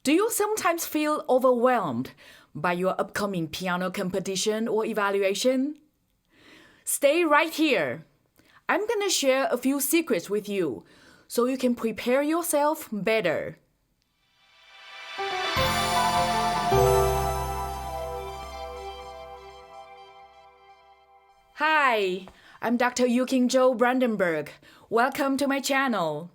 Do you sometimes feel overwhelmed by your upcoming piano competition or evaluation? Stay right here. I'm gonna share a few secrets with you so you can prepare yourself better. Hi, I'm Dr. Yuking Brandenburg. Welcome to my channel.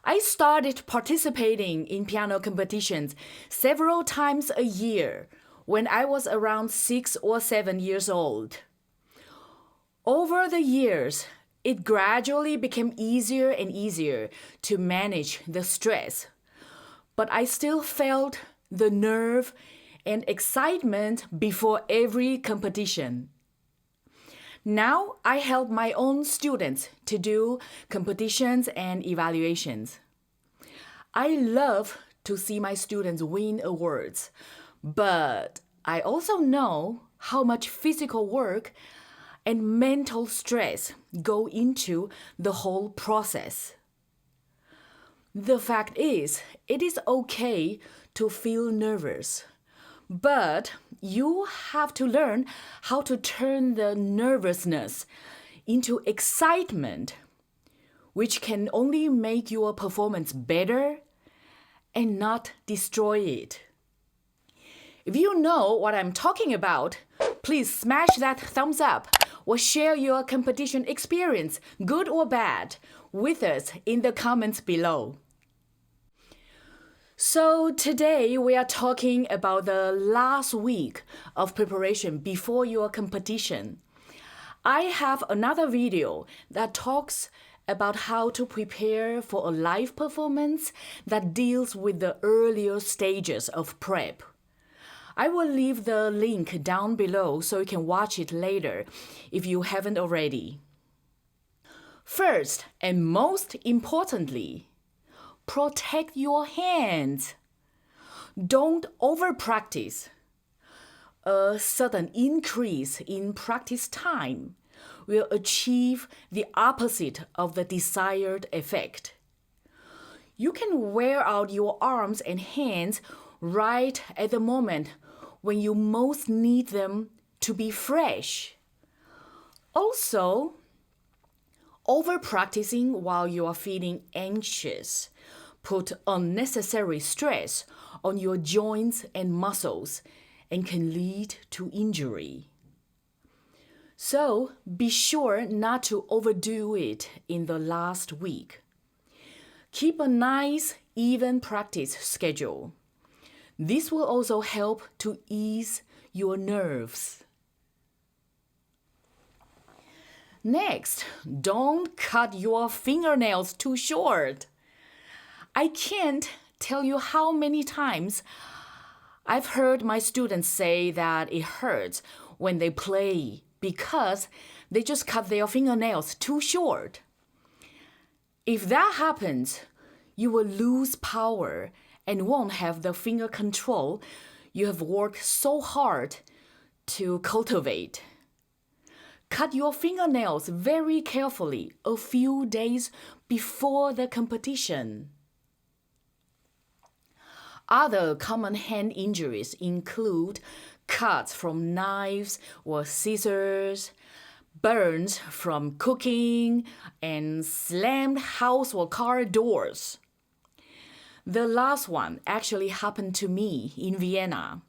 I started participating in piano competitions several times a year when I was around 6 or 7 years old. Over the years, it gradually became easier and easier to manage the stress, but I still felt the nerve and excitement before every competition. Now I help my own students to do competitions and evaluations. I love to see my students win awards, but I also know how much physical work and mental stress go into the whole process. The fact is, it is okay to feel nervous, but you have to learn how to turn the nervousness into excitement, which can only make your performance better and not destroy it. If you know what I'm talking about, please smash that thumbs up or share your competition experience, good or bad, with us in the comments below. So today we are talking about the last week of preparation before your competition. I have another video that talks about how to prepare for a live performance that deals with the earlier stages of prep. I will leave the link down below so you can watch it later if you haven't already. First and most importantly, protect your hands. Don't over-practice. A sudden increase in practice time will achieve the opposite of the desired effect. You can wear out your arms and hands right at the moment when you most need them to be fresh. Also, over-practicing while you are feeling anxious put unnecessary stress on your joints and muscles and can lead to injury. So be sure not to overdo it in the last week. Keep a nice, even practice schedule. This will also help to ease your nerves. Next, don't cut your fingernails too short. I can't tell you how many times I've heard my students say that it hurts when they play because they just cut their fingernails too short. If that happens, you will lose power and won't have the finger control you have worked so hard to cultivate. Cut your fingernails very carefully a few days before the competition. Other common hand injuries include cuts from knives or scissors, burns from cooking, and slammed house or car doors. The last one actually happened to me in Vienna.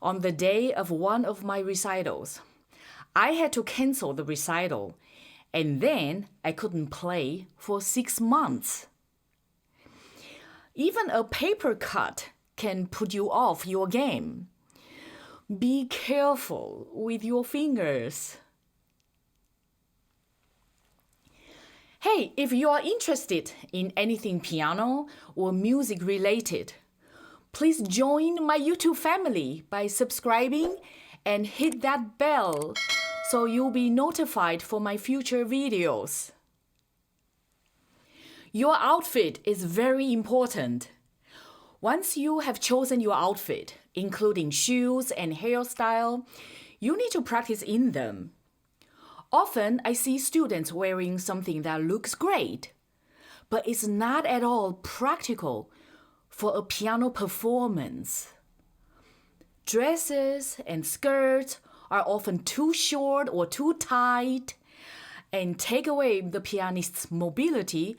On the day of one of my recitals, I had to cancel the recital, and then I couldn't play for 6 months. Even a paper cut can put you off your game. Be careful with your fingers. Hey, if you are interested in anything piano or music related, please join my YouTube family by subscribing and hit that bell so you'll be notified for my future videos. Your outfit is very important. Once you have chosen your outfit, including shoes and hairstyle, you need to practice in them. Often, I see students wearing something that looks great, but it's not at all practical for a piano performance. Dresses and skirts are often too short or too tight and take away the pianist's mobility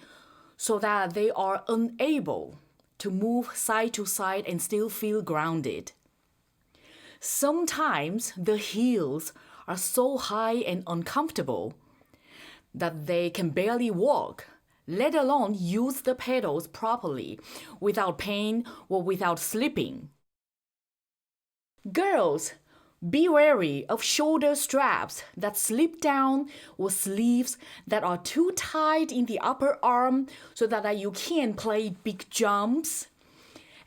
so that they are unable to move side to side and still feel grounded. Sometimes the heels are so high and uncomfortable that they can barely walk, let alone use the pedals properly without pain or without slipping. Girls, be wary of shoulder straps that slip down or sleeves that are too tight in the upper arm so that you can't play big jumps.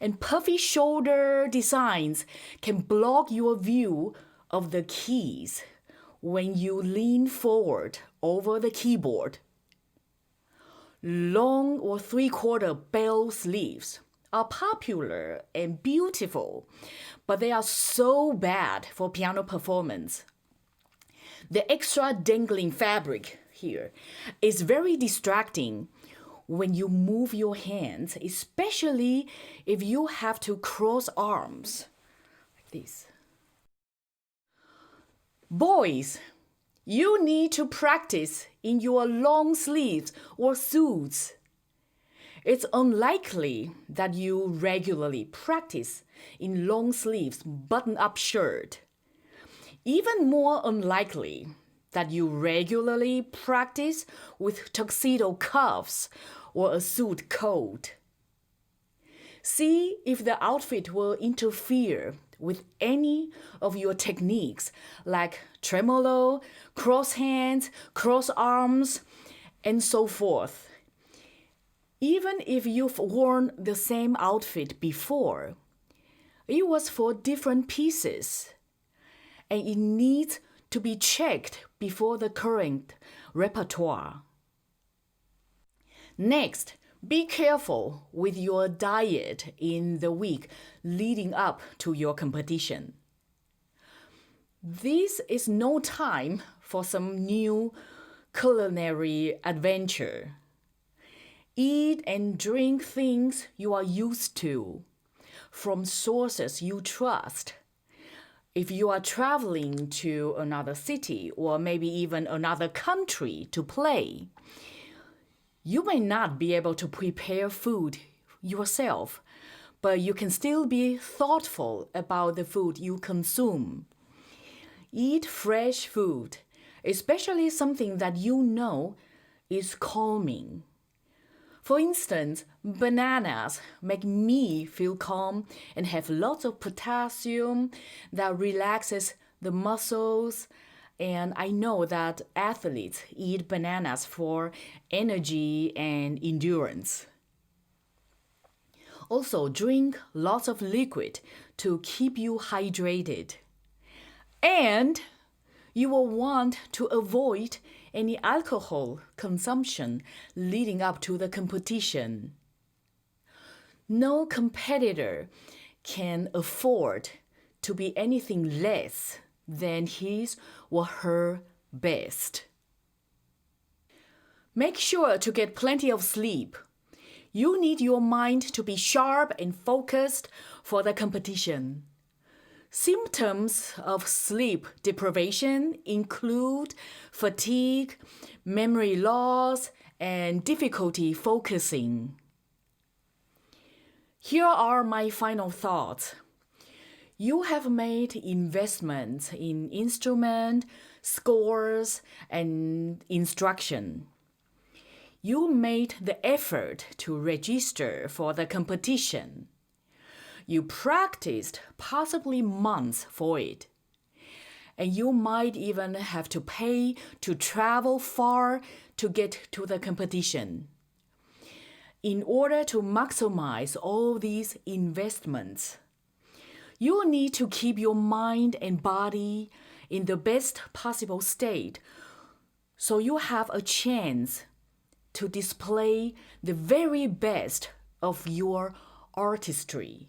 And puffy shoulder designs can block your view of the keys when you lean forward over the keyboard. Long or three-quarter bell sleeves are popular and beautiful, but they are so bad for piano performance. The extra dangling fabric here is very distracting when you move your hands, especially if you have to cross arms like this. Boys, you need to practice in your long sleeves or suits. It's unlikely that you regularly practice in long sleeves button-up shirt. Even more unlikely that you regularly practice with tuxedo cuffs or a suit coat. See if the outfit will interfere with any of your techniques like tremolo, cross hands, cross arms, and so forth. Even if you've worn the same outfit before, it was for different pieces, and it needs to be checked before the current repertoire. Next, be careful with your diet in the week leading up to your competition. This is no time for some new culinary adventure. Eat and drink things you are used to, from sources you trust. If you are traveling to another city or maybe even another country to play, you may not be able to prepare food yourself, but you can still be thoughtful about the food you consume. Eat fresh food, especially something that you know is calming. For instance, bananas make me feel calm and have lots of potassium that relaxes the muscles. And I know that athletes eat bananas for energy and endurance. Also, drink lots of liquid to keep you hydrated. And you will want to avoid any alcohol consumption leading up to the competition. No competitor can afford to be anything less than his or her best. Make sure to get plenty of sleep. You need your mind to be sharp and focused for the competition. Symptoms of sleep deprivation include fatigue, memory loss, and difficulty focusing. Here are my final thoughts. You have made investments in instrument, scores, and instruction. You made the effort to register for the competition. You practiced possibly months for it. And you might even have to pay to travel far to get to the competition. In order to maximize all these investments, you need to keep your mind and body in the best possible state so you have a chance to display the very best of your artistry.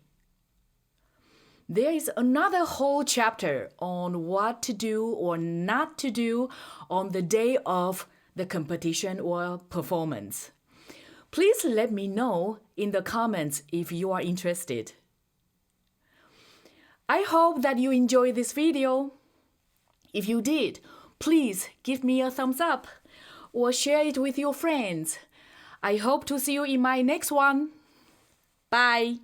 There is another whole chapter on what to do or not to do on the day of the competition or performance. Please let me know in the comments if you are interested. I hope that you enjoyed this video. If you did, please give me a thumbs up or share it with your friends. I hope to see you in my next one. Bye.